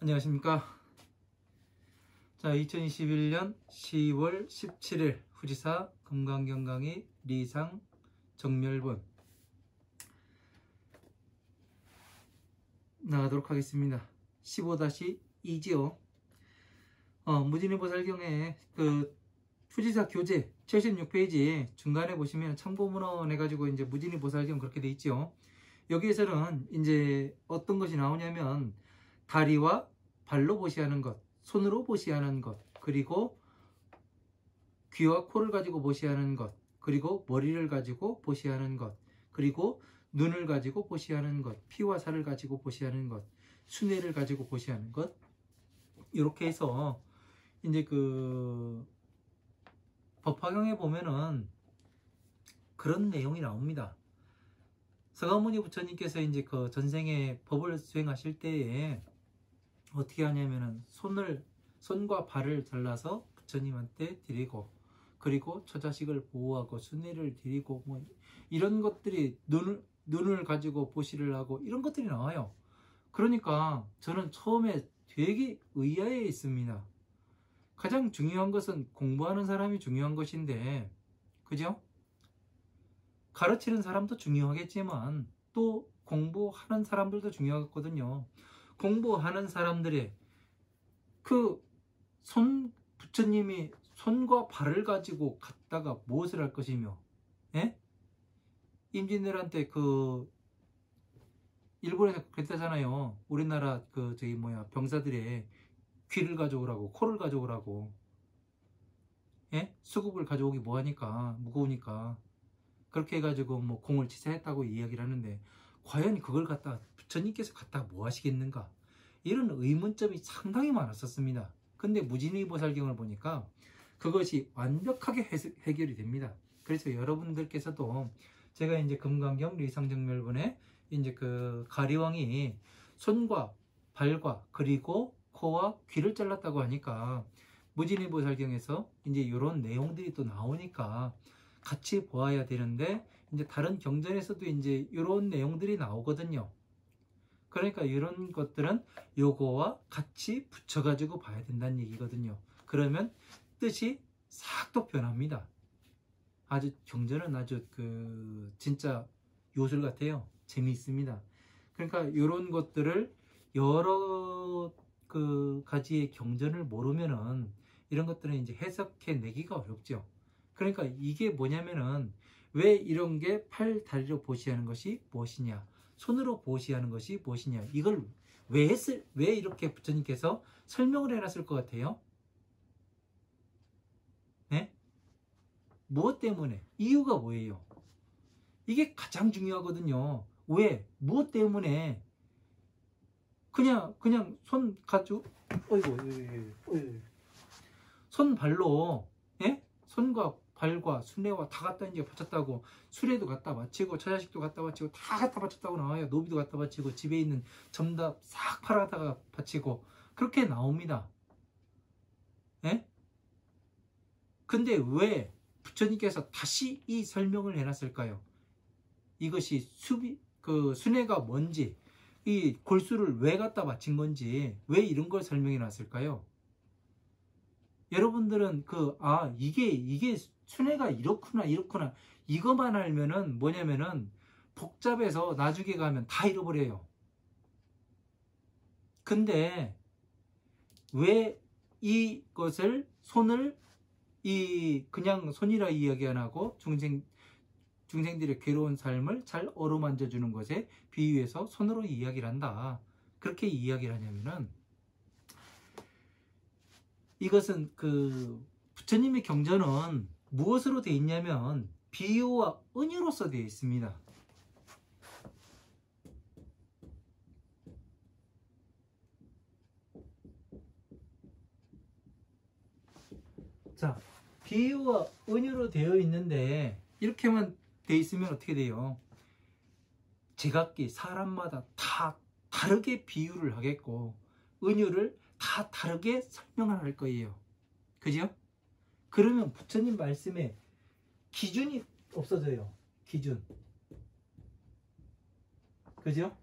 안녕하십니까. 자, 2021년 10월 17일 후지사 금강경강이 리상 정멸본 나가도록 하겠습니다. 15-2지요. 무진의보살경에 그 후지사 교재 76페이지 중간에 보시면 참고문헌 해가지고 이제 무진의보살경 그렇게 돼 있죠. 여기에서는 이제 어떤 것이 나오냐면 다리와 발로 보시하는 것, 손으로 보시하는 것, 그리고 귀와 코를 가지고 보시하는 것, 그리고 머리를 가지고 보시하는 것, 그리고 눈을 가지고 보시하는 것, 피와 살을 가지고 보시하는 것, 수뇌를 가지고 보시하는 것, 이렇게 해서 이제 그 법화경에 보면은 그런 내용이 나옵니다. 서가모니 부처님께서 이제 그 전생에 법을 수행하실 때에 어떻게 하냐면은 손과 발을 잘라서 부처님한테 드리고, 그리고 처자식을 보호하고 수뇌를 드리고, 뭐 이런 것들이 눈을 가지고 보시를 하고 이런 것들이 나와요. 그러니까 저는 처음에 되게 의아해 있습니다. 가장 중요한 것은 공부하는 사람이 중요한 것인데, 그죠? 가르치는 사람도 중요하겠지만 또 공부하는 사람들도 중요하거든요. 공부하는 사람들의 부처님이 손과 발을 가지고 갔다가 무엇을 할 것이며, 예? 임진왜란때 일본에서 그랬다잖아요. 우리나라 병사들의 귀를 가져오라고, 코를 가져오라고, 예? 수급을 가져오기 뭐하니까, 무거우니까. 그렇게 해가지고 뭐 공을 치사했다고 이야기를 하는데, 과연 그걸 갖다 부처님께서 갖다 뭐 하시겠는가, 이런 의문점이 상당히 많았었습니다. 근데 무진의보살경을 보니까 그것이 완벽하게 해결이 됩니다. 그래서 여러분들께서도 제가 이제 금강경 리상정멸본에 이제 그 가리왕이 손과 발과 그리고 코와 귀를 잘랐다고 하니까 무진의보살경에서 이제 이런 내용들이 또 나오니까 같이 보아야 되는데, 이제 다른 경전에서도 이제 이런 내용들이 나오거든요. 그러니까 이런 것들은 요거와 같이 붙여가지고 봐야 된다는 얘기거든요. 그러면 뜻이 싹 또 변합니다. 아주 경전은 아주 진짜 요술 같아요. 재미있습니다. 그러니까 이런 것들을 여러 가지의 경전을 모르면은 이런 것들은 이제 해석해 내기가 어렵죠. 그러니까 이게 뭐냐면은 왜 이런 게 팔, 다리로 보시하는 것이 무엇이냐, 손으로 보시하는 것이 무엇이냐, 이걸 왜 이렇게 부처님께서 설명을 해놨을 것 같아요? 네? 무엇 때문에? 이유가 뭐예요? 이게 가장 중요하거든요. 왜? 무엇 때문에? 그냥 손 가지고, 손 발로, 예? 손과 발과 수뇌와 다 갖다 이제 바쳤다고, 수레도 갖다 바치고 처자식도 갖다 바치고 다 갖다 바쳤다고 나와요. 노비도 갖다 바치고 집에 있는 점다 싹 팔아다가 바치고 그렇게 나옵니다. 예? 근데 왜 부처님께서 다시 이 설명을 해놨을까요? 이것이 수뇌가 뭔지, 이 골수를 왜 갖다 바친 건지, 왜 이런 걸 설명해 놨을까요? 여러분들은 이게 수뇌가 이렇구나 이것만 알면은 뭐냐면은 복잡해서 나중에 가면 다 잃어버려요. 근데 왜 이것을 그냥 손이라 이야기 안 하고 중생들의 괴로운 삶을 잘 어루만져 주는 것에 비유해서 손으로 이야기를 한다, 그렇게 이야기를 하냐면은, 이것은 부처님의 경전은 무엇으로 되어 있냐면 비유와 은유로서 되어 있습니다. 자, 비유와 은유로 되어 있는데 이렇게만 되어 있으면 어떻게 돼요? 제각기 사람마다 다 다르게 비유를 하겠고 은유를 다 다르게 설명을 할 거예요. 그죠? 그러면 부처님 말씀에 기준이 없어져요. 기준. 그죠?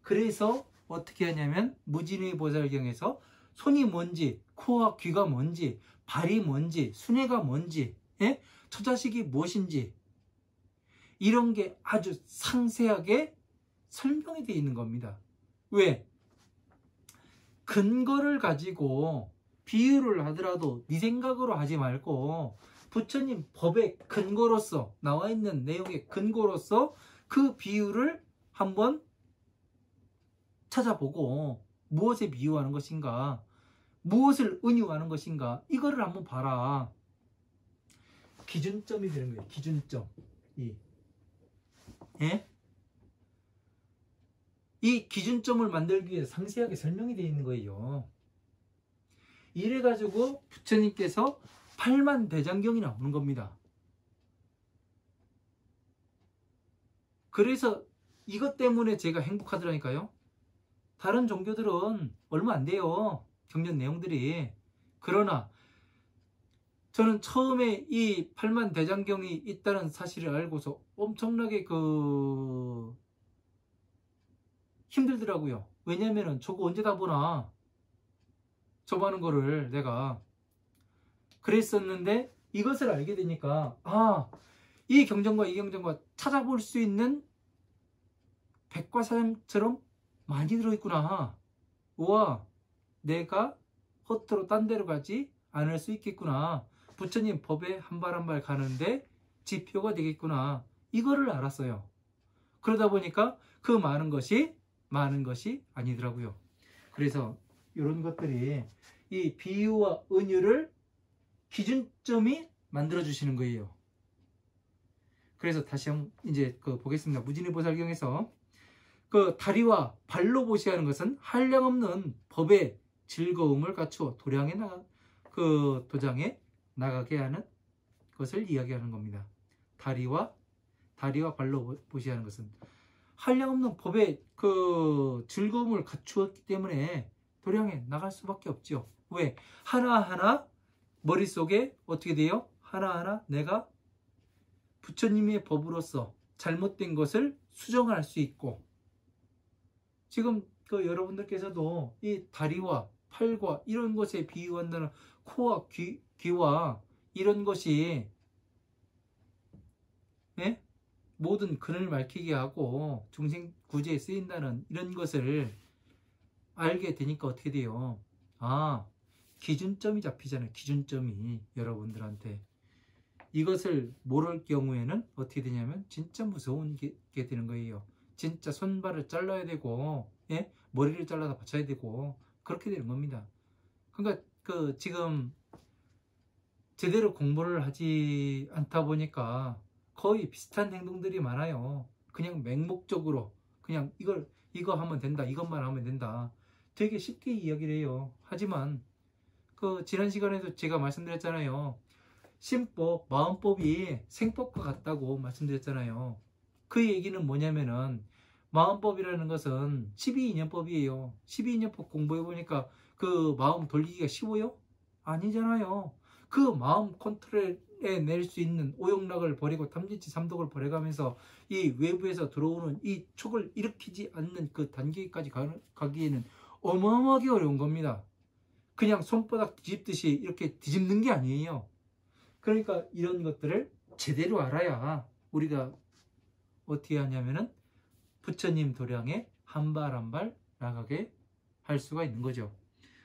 그래서 어떻게 하냐면 무진의 보살경에서 손이 뭔지, 코와 귀가 뭔지, 발이 뭔지, 순회가 뭔지, 예? 처자식이 무엇인지 이런 게 아주 상세하게 설명이 되어 있는 겁니다. 왜? 근거를 가지고 비유를 하더라도 네 생각으로 하지 말고 부처님 법의 근거로서 나와 있는 내용의 근거로서 그 비유를 한번 찾아보고 무엇에 비유하는 것인가, 무엇을 은유하는 것인가 이거를 한번 봐라. 기준점이 되는 거예요. 기준점. 예? 이 기준점을 만들기 위해 상세하게 설명이 되어 있는 거예요. 이래가지고 부처님께서 8만 대장경이 나오는 겁니다. 그래서 이것 때문에 제가 행복하더라니까요. 다른 종교들은 얼마 안 돼요. 경전 내용들이. 그러나 저는 처음에 이 8만 대장경이 있다는 사실을 알고서 엄청나게 힘들더라고요. 왜냐면은 저거 언제 다 보나. 저 많은 거를 내가 그랬었는데 이것을 알게 되니까 이 경전과 이 경전과 찾아볼 수 있는 백과사전처럼 많이 들어있구나. 우와, 내가 허투루 딴 데로 가지 않을 수 있겠구나. 부처님 법에 한 발 한 발 가는데 지표가 되겠구나. 이거를 알았어요. 그러다 보니까 그 많은 것이 아니더라고요. 그래서 이런 것들이 이 비유와 은유를 기준점이 만들어 주시는 거예요. 그래서 다시 한번 이제 보겠습니다. 무진의 보살경에서 다리와 발로 보시하는 것은 한량없는 법의 즐거움을 갖추어 도장에 나가게 하는 것을 이야기하는 겁니다. 다리와 발로 보시하는 것은 한량없는 법의 즐거움을 갖추었기 때문에 도량에 나갈 수밖에 없죠. 왜? 하나하나 머릿속에 어떻게 돼요? 하나하나 내가 부처님의 법으로서 잘못된 것을 수정할 수 있고, 지금 여러분들께서도 이 다리와 팔과 이런 것에 비유한다는 코와 귀와 이런 것이 모든 근을 밝히게 하고 중생 구제에 쓰인다는 이런 것을 알게 되니까 어떻게 돼요? 기준점이 잡히잖아요. 기준점이 여러분들한테. 이것을 모를 경우에는 어떻게 되냐면 진짜 무서운 게 되는 거예요. 진짜 손발을 잘라야 되고 머리를 잘라서 바쳐야 되고 그렇게 되는 겁니다. 그러니까 지금 제대로 공부를 하지 않다 보니까 거의 비슷한 행동들이 많아요. 그냥 맹목적으로 그냥 이거 하면 된다, 이것만 하면 된다, 되게 쉽게 이야기를 해요. 하지만 지난 시간에도 제가 말씀드렸잖아요. 심법, 마음법이 생법과 같다고 말씀드렸잖아요. 그 얘기는 뭐냐면은 마음법이라는 것은 12인연법이에요. 12인연법 공부해보니까 그 마음 돌리기가 쉬워요? 아니잖아요. 그 마음 컨트롤에 낼 수 있는 오용락을 버리고 탐진치 삼독을 버려가면서 이 외부에서 들어오는 이 촉을 일으키지 않는 그 단계까지 가기에는 어마어마하게 어려운 겁니다. 그냥 손바닥 뒤집듯이 이렇게 뒤집는 게 아니에요. 그러니까 이런 것들을 제대로 알아야 우리가 어떻게 하냐면은 부처님 도량에 한 발 한 발 나가게 할 수가 있는 거죠.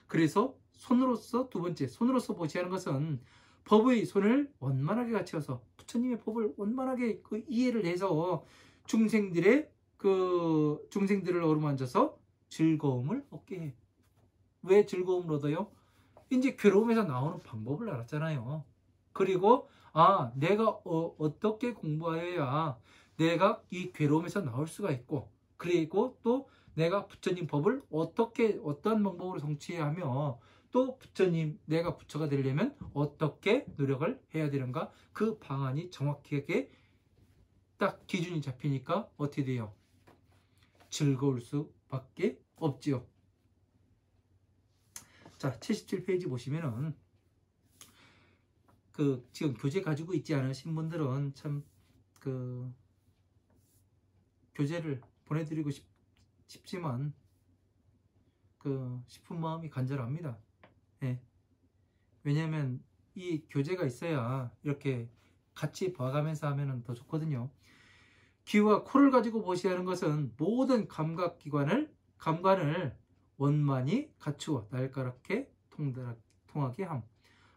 그래서 손으로서, 두 번째, 손으로서 보시하는 것은 법의 손을 원만하게 갖춰서 부처님의 법을 원만하게 이해를 해서 중생들을 어루만져서 즐거움을 얻게 해. 왜 즐거움을 얻어요? 이제 괴로움에서 나오는 방법을 알았잖아요. 그리고 내가 어떻게 공부해야 내가 이 괴로움에서 나올 수가 있고, 그리고 또 내가 부처님 법을 어떤 방법으로 성취해야 하며, 또 내가 부처가 되려면 어떻게 노력을 해야 되는가, 그 방안이 정확하게 딱 기준이 잡히니까 어떻게 돼요? 즐거울 수밖에 없지요. 자, 77페이지 보시면은 지금 교재 가지고 있지 않으신 분들은 참 교재를 보내드리고 싶지만 싶은 마음이 간절합니다. 예. 왜냐하면 이 교재가 있어야 이렇게 같이 봐가면서 하면 더 좋거든요. 귀와 코를 가지고 보시하는 것은 모든 감각관을 원만히 갖추어 날카롭게 통하게 함.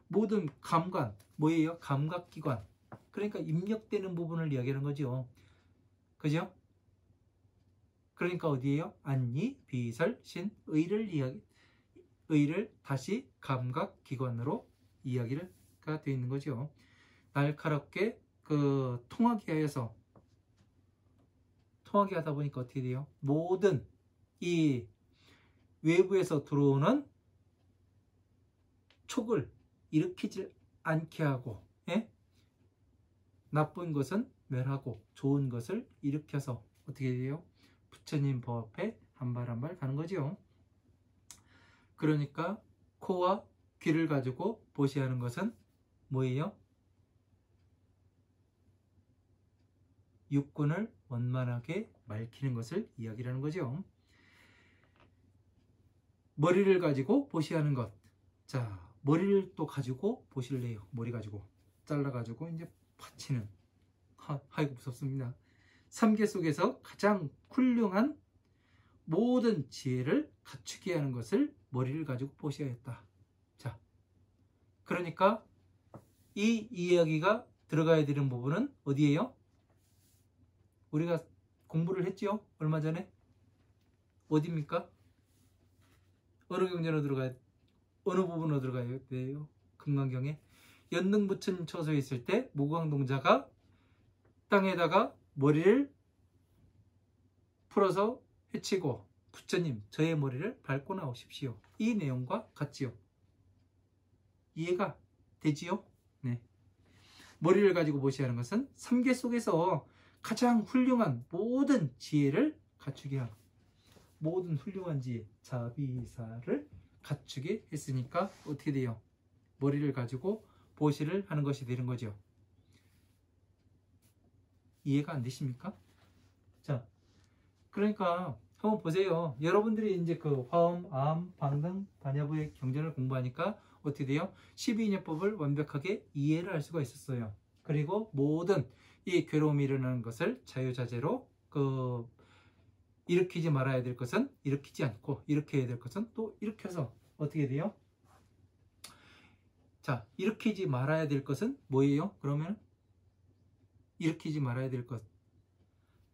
모든 감관, 뭐예요? 감각기관. 그러니까 입력되는 부분을 이야기하는 거죠. 그죠? 그러니까 어디에요? 안리, 비설, 신, 의를 다시 감각기관으로 이야기가 되어 있는 거죠. 날카롭게 통하게 하다 보니까 어떻게 돼요? 모든 이 외부에서 들어오는 촉을 일으키지 않게 하고, 예? 나쁜 것은 멸하고 좋은 것을 일으켜서 어떻게 돼요? 부처님 법 앞에 한 발 한 발 가는 거죠. 그러니까 코와 귀를 가지고 보시하는 것은 뭐예요? 육군을 원만하게 맑히는 것을 이야기하는 거죠. 머리를 가지고 보시하는 것. 자, 머리를 또 가지고 보실래요? 머리 가지고 잘라가지고 이제 받치는. 아이고 무섭습니다. 삼계 속에서 가장 훌륭한 모든 지혜를 갖추게 하는 것을 머리를 가지고 보셔야겠다. 자, 그러니까 이 이야기가 들어가야 되는 부분은 어디예요? 우리가 공부를 했죠? 얼마 전에? 어디입니까? 어느 경전으로 들어가야, 어느 부분으로 들어가야 돼요? 금강경에 연등부처님 처소에 있을 때 무광동자가 땅에다가 머리를 풀어서 헤치고 부처님 저의 머리를 밟고 나오십시오. 이 내용과 같지요. 이해가 되지요? 네. 머리를 가지고 보시하는 것은 삼계 속에서 가장 훌륭한 모든 지혜를 갖추게 하고 모든 훌륭한 지혜, 자비사를 갖추게 했으니까 어떻게 돼요? 머리를 가지고 보시를 하는 것이 되는 거죠. 이해가 안 되십니까? 자, 그러니까 한번 보세요. 여러분들이 이제 화엄, 암, 방등, 반야부의 경전을 공부하니까 어떻게 돼요? 12인연법을 완벽하게 이해를 할 수가 있었어요. 그리고 모든 이 괴로움이 일어나는 것을 자유자재로 일으키지 말아야 될 것은 일으키지 않고 일으켜야 될 것은 또 일으켜서 어떻게 돼요? 자, 일으키지 말아야 될 것은 뭐예요? 그러면 일으키지 말아야 될 것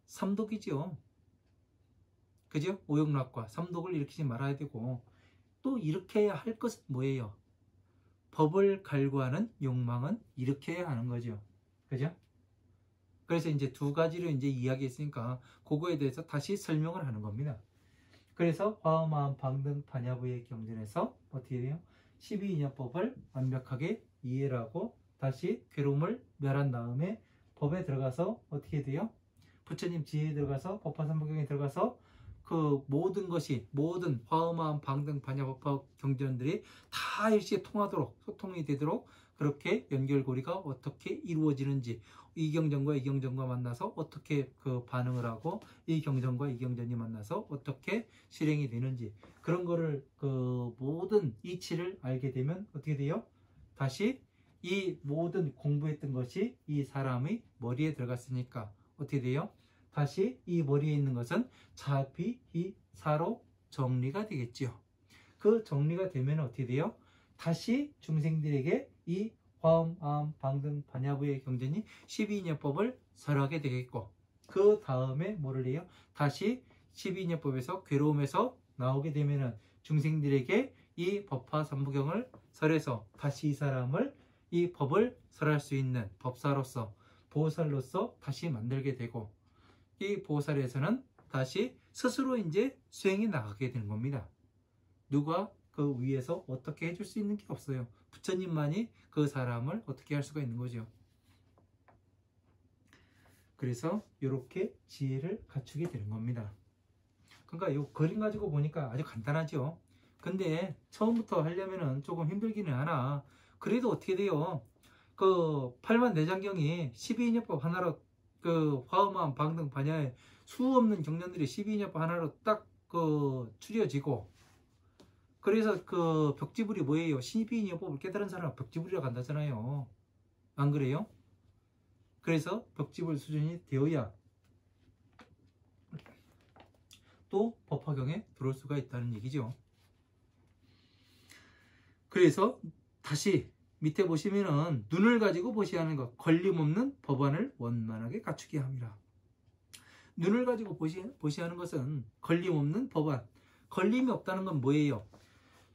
삼독이지요. 그죠? 오욕락과 삼독을 일으키지 말아야 되고 또 일으켜야 할 것은 뭐예요? 법을 갈구하는 욕망은 일으켜야 하는 거죠. 그죠? 그래서 이제 두 가지로 이제 이야기했으니까 그거에 대해서 다시 설명을 하는 겁니다. 그래서 화엄, 방등, 반야부의 경전에서 어떻게 돼요? 12인연법을 완벽하게 이해를 하고 다시 괴로움을 멸한 다음에 법에 들어가서 어떻게 돼요? 부처님 지혜에 들어가서 법화삼부경에 들어가서 모든 것이 모든 화엄, 방등, 반야법 경전들이 다 일시에 통하도록 소통이 되도록 그렇게 연결고리가 어떻게 이루어지는지 이 경전과 이 경전과 만나서 어떻게 반응을 하고 이 경전과 이 경전이 만나서 어떻게 실행이 되는지 그런 거를 모든 이치를 알게 되면 어떻게 돼요? 다시 이 모든 공부했던 것이 이 사람의 머리에 들어갔으니까 어떻게 돼요? 다시 이 머리에 있는 것은 자비이사로 정리가 되겠죠. 그 정리가 되면 어떻게 돼요? 다시 중생들에게 이 화엄, 암, 방등, 반야부의 경전이 12인연법을 설하게 되겠고 그 다음에 뭐를 해요? 다시 12인연법에서 괴로움에서 나오게 되면은 중생들에게 이 법화 삼부경을 설해서 다시 이 사람을 이 법을 설할 수 있는 법사로서 보살로서 다시 만들게 되고 이 보살에서는 다시 스스로 이제 수행해 나가게 되는 겁니다. 누가 그 위에서 어떻게 해줄 수 있는 게 없어요. 부처님만이 그 사람을 어떻게 할 수가 있는 거죠. 그래서 이렇게 지혜를 갖추게 되는 겁니다. 그러니까 이 그림 가지고 보니까 아주 간단하죠. 근데 처음부터 하려면은 조금 힘들기는 하나 그래도 어떻게 돼요? 팔만내장경이 12인연법 하나로 화엄, 방등, 반야에 수 없는 경전들이 12인연법 하나로 딱 추려지고 그래서 그 벽지불이 뭐예요? 신입인여법을 깨달은 사람은 벽지불이라고 한다잖아요. 안 그래요? 그래서 벽지불 수준이 되어야 또 법화경에 들어올 수가 있다는 얘기죠. 그래서 다시 밑에 보시면은 눈을 가지고 보시야 하는 것, 걸림없는 법안을 원만하게 갖추게 합니다. 눈을 가지고 보시야 하는 것은 걸림없는 법안. 걸림이 없다는 건 뭐예요?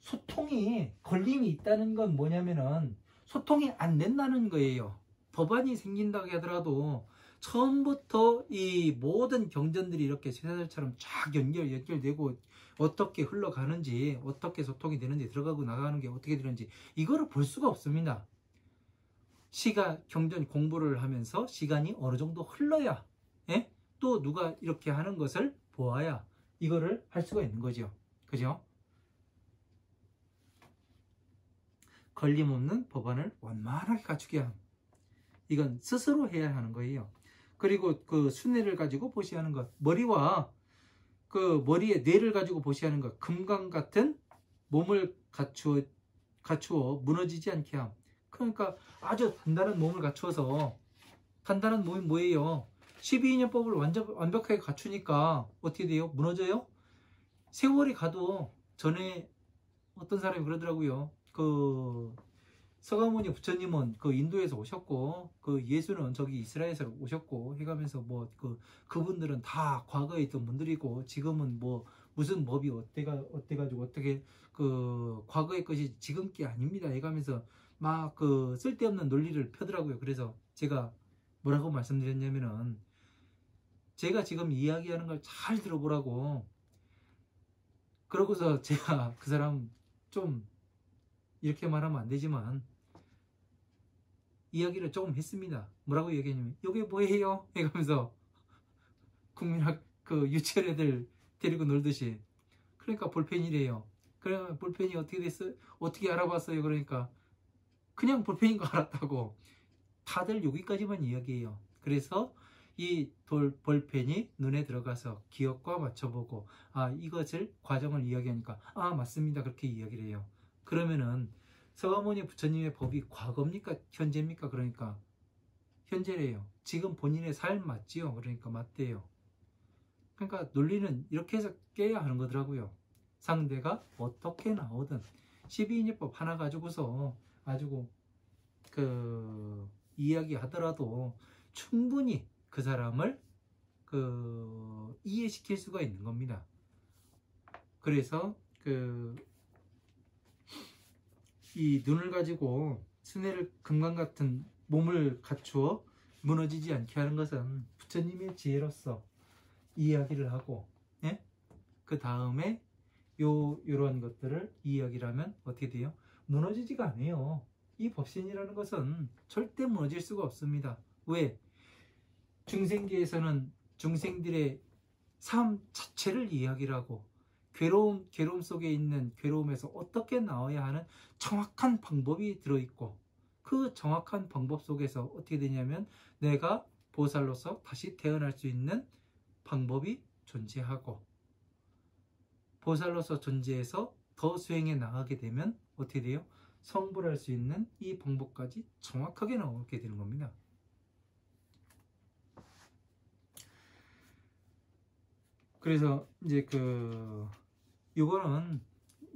소통이 걸림이 있다는 건 뭐냐면은 소통이 안 된다는 거예요. 법안이 생긴다고 하더라도 처음부터 이 모든 경전들이 이렇게 쇠사슬처럼 쫙 연결되고 어떻게 흘러가는지, 어떻게 소통이 되는지, 들어가고 나가는 게 어떻게 되는지 이거를 볼 수가 없습니다. 경전 공부를 하면서 시간이 어느 정도 흘러야, 예? 또 누가 이렇게 하는 것을 보아야 이거를 할 수가 있는 거죠. 그죠? 걸림없는 법안을 원만하게 갖추게 함. 이건 스스로 해야 하는 거예요. 그리고 그 순회를 가지고 보시야 하는 것, 머리와 그 머리에 뇌를 가지고 보시야 하는 것, 금강 같은 몸을 갖추어 무너지지 않게 함. 그러니까 아주 단단한 몸을 갖추어서, 단단한 몸이 뭐예요? 12인연법을 완벽하게 갖추니까 어떻게 돼요? 무너져요? 세월이 가도, 전에 어떤 사람이 그러더라고요. 그 서가모니 부처님은 그 인도에서 오셨고, 그 예수는 저기 이스라엘에서 오셨고 해가면서 뭐 그분들은 다 과거에 있던 분들이고 지금은 뭐 무슨 법이 어때가지고 어떻게 그 과거의 것이 지금 게 아닙니다 해가면서 막 그 쓸데없는 논리를 펴더라고요. 그래서 제가 뭐라고 말씀드렸냐면은, 제가 지금 이야기하는 걸 잘 들어보라고. 그러고서 제가 그 사람 좀 이렇게 말하면 안 되지만 이야기를 조금 했습니다. 뭐라고 얘기했냐면, 이게 뭐예요? 해가면서 국민학 그 유치원 애들 데리고 놀듯이. 그러니까 볼펜이래요. 그러면 볼펜이 어떻게 됐어요? 어떻게 알아봤어요? 그러니까 그냥 볼펜인 거 알았다고. 다들 여기까지만 이야기해요. 그래서 이 볼펜이 눈에 들어가서 기억과 맞춰보고, 아, 이것을 과정을 이야기하니까 아, 맞습니다, 그렇게 이야기를 해요. 그러면은 서가모니 부처님의 법이 과거입니까? 현재입니까? 그러니까 현재래요. 지금 본인의 삶 맞지요? 그러니까 맞대요. 그러니까 논리는 이렇게 해서 깨야 하는 거더라고요. 상대가 어떻게 나오든 12인예법 하나 가지고서 가지고 그 이야기 하더라도 충분히 그 사람을 그 이해시킬 수가 있는 겁니다. 그래서 이 눈을 가지고 순회를 금강 같은 몸을 갖추어 무너지지 않게 하는 것은 부처님의 지혜로서 이야기를 하고, 예? 그 다음에 요런 것들을 이야기를 하면 어떻게 돼요? 무너지지가 않아요. 이 법신이라는 것은 절대 무너질 수가 없습니다. 왜? 중생계에서는 중생들의 삶 자체를 이야기를 하고, 괴로움 속에 있는 괴로움에서 어떻게 나와야 하는 정확한 방법이 들어있고, 그 정확한 방법 속에서 어떻게 되냐면 내가 보살로서 다시 태어날 수 있는 방법이 존재하고, 보살로서 존재해서 더 수행해 나가게 되면 어떻게 돼요? 성불할 수 있는 이 방법까지 정확하게 나오게 되는 겁니다. 그래서 이제 요거는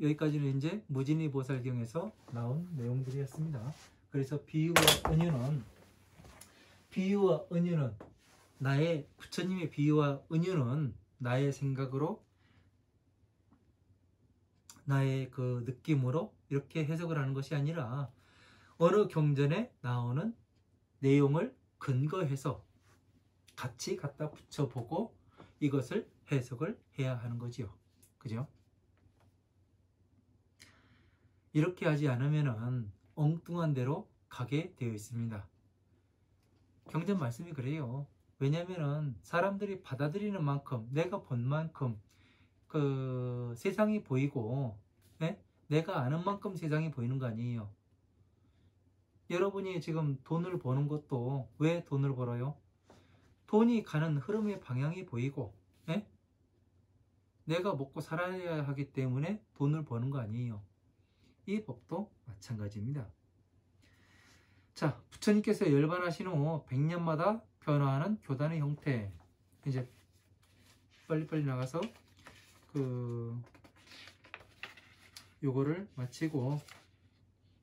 여기까지는 이제 무진이 보살경에서 나온 내용들이었습니다. 그래서 비유와 은유는 나의 부처님의 비유와 은유는 나의 생각으로, 나의 그 느낌으로 이렇게 해석을 하는 것이 아니라 어느 경전에 나오는 내용을 근거해서 같이 갖다 붙여보고 이것을 해석을 해야 하는 거지요. 그죠? 이렇게 하지 않으면 엉뚱한 대로 가게 되어 있습니다. 경전 말씀이 그래요. 왜냐면은 사람들이 받아들이는 만큼, 내가 본 만큼 그 세상이 보이고, 네? 내가 아는 만큼 세상이 보이는 거 아니에요. 여러분이 지금 돈을 버는 것도 왜 돈을 벌어요? 돈이 가는 흐름의 방향이 보이고, 네? 내가 먹고 살아야 하기 때문에 돈을 버는 거 아니에요. 이 법도 마찬가지입니다. 자, 부처님께서 열반하신 후 100년마다 변화하는 교단의 형태. 이제 빨리빨리 나가서 요거를 마치고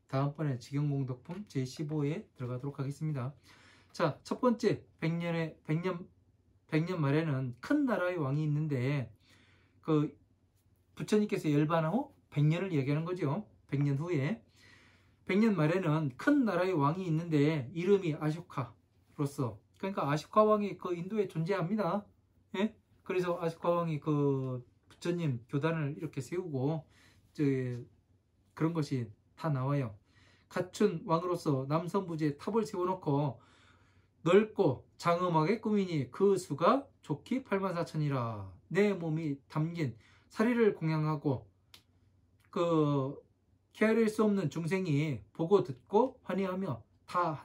다음번에 직영공덕품 제15에 들어가도록 하겠습니다. 자, 첫 번째 100년 말에는 큰 나라의 왕이 있는데 부처님께서 열반한 후 100년을 얘기하는 거죠. 100년 후에 100년 말에는 큰 나라의 왕이 있는데 이름이 아쇼카로서, 그러니까 아쇼카 왕이 인도에 존재합니다. 예? 그래서 아쇼카 왕이 부처님 교단을 이렇게 세우고 그런 것이 다 나와요. 갖춘 왕으로서 남선부지에 탑을 세워놓고 넓고 장엄하게 꾸미니 그 수가 좋기 84,000이라. 내 몸이 담긴 사리를 공양하고 헤아릴 수 없는 중생이 보고 듣고 환희하며 다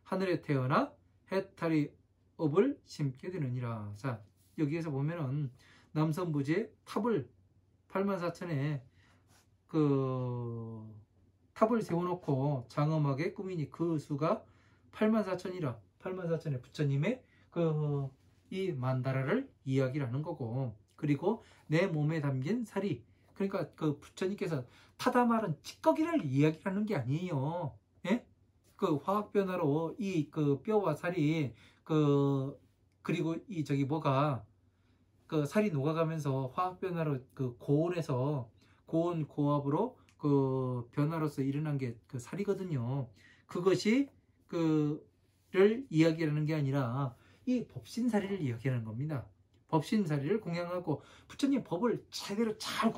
하늘에 태어나 해탈이 업을 심게 되느니라. 자, 여기에서 보면은 남선부지에 탑을 84,000에 탑을 세워놓고 장엄하게 꾸미니 그 수가 84,000이라. 84,000의 부처님의 이 만다라를 이야기를 하는 거고, 그리고 내 몸에 담긴 사리, 그러니까 부처님께서 타다말은 찌꺼기를 이야기하는 게 아니에요. 예? 화학 변화로 이 뼈와 살이 그리고 이 살이 녹아가면서 화학 변화로 고온에서 고온 고압으로 변화로서 일어난 게 살이거든요. 그것이 를 이야기하는 게 아니라 이 법신사리를 이야기하는 겁니다. 법신사리를 공양하고 부처님 법을 제대로 잘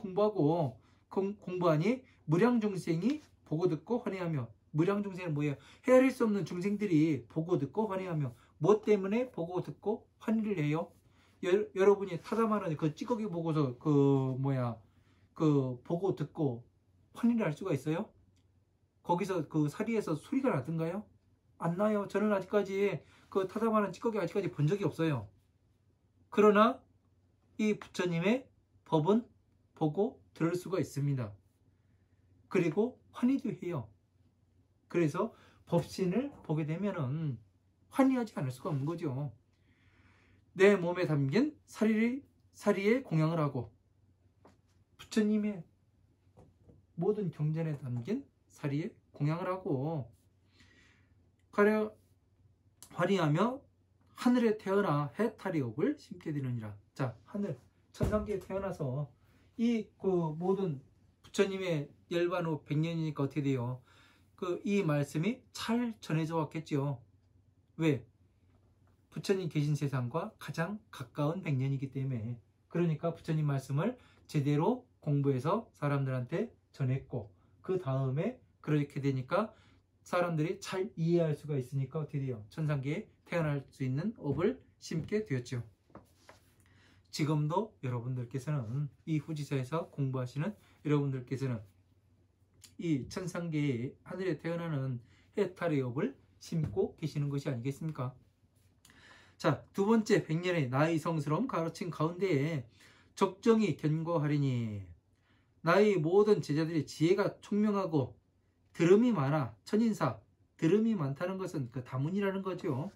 공부하니 무량중생이 보고 듣고 환희하며, 무량중생은 뭐예요? 헤아릴 수 없는 중생들이 보고 듣고 환희하며, 뭐 때문에 보고 듣고 환희를 해요? 여러분이 타다마는 찌꺼기 보고서 보고 듣고 환희를 할 수가 있어요? 거기서 사리에서 소리가 나던가요? 안 나요. 저는 아직까지 타다마는 찌꺼기 아직까지 본 적이 없어요. 그러나 이 부처님의 법은 보고 들을 수가 있습니다. 그리고 환희도 해요. 그래서 법신을 보게 되면은 환희하지 않을 수가 없는 거죠. 내 몸에 담긴 사리에 공양을 하고, 부처님의 모든 경전에 담긴 사리에 공양을 하고 가려 환희하며 하늘에 태어나 해탈이업을 심게 되느니라. 자, 하늘 천상계에 태어나서 이 모든 부처님의 열반 후 100년이니까 어떻게 돼요? 이 말씀이 잘 전해져 왔겠죠. 왜? 부처님 계신 세상과 가장 가까운 100년이기 때문에. 그러니까 부처님 말씀을 제대로 공부해서 사람들한테 전했고, 그 다음에 그렇게 되니까 사람들이 잘 이해할 수가 있으니까 어떻게 돼요? 천상계에 태어날 수 있는 업을 심게 되었죠. 지금도 여러분들께서는 이 후지사에서 공부하시는 여러분들께서는 이 천상계에 하늘에 태어나는 해탈의 업을 심고 계시는 것이 아니겠습니까? 자, 두 번째 100년의 나의 성스러움 가르친 가운데에 적정히 견고하리니 나의 모든 제자들이 지혜가 총명하고 들음이 많아. 천인사, 들음이 많다는 것은 다문이라는 거죠.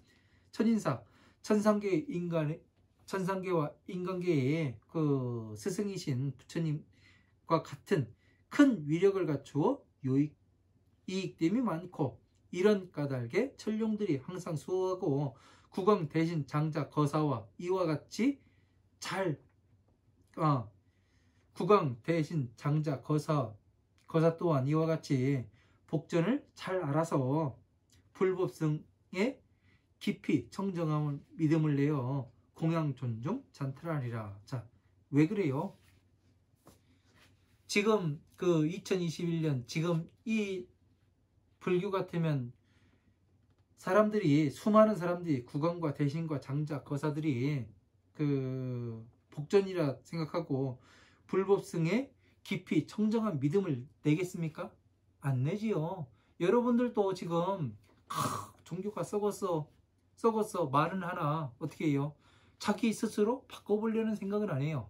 천인사, 천상계와 인간계의 스승이신 부처님과 같은 큰 위력을 갖추어 이익됨이 많고, 이런 까닭에 천룡들이 항상 수호하고 국왕 대신 장자 거사와 이와 같이 국왕 대신 장자 거사 또한 이와 같이 복전을 잘 알아서 불법성에 깊이 청정한 믿음을 내어 공양 존중 잔탈하리라. 자, 왜 그래요? 지금 2021년 지금 이 불교 같으면 수많은 사람들이 국왕과 대신과 장자 거사들이 복전이라 생각하고 불법성에 깊이 청정한 믿음을 내겠습니까? 안 내지요. 여러분들도 지금 종교가 썩었어 말은 하나 어떻게 해요? 자기 스스로 바꿔보려는 생각은 안 해요.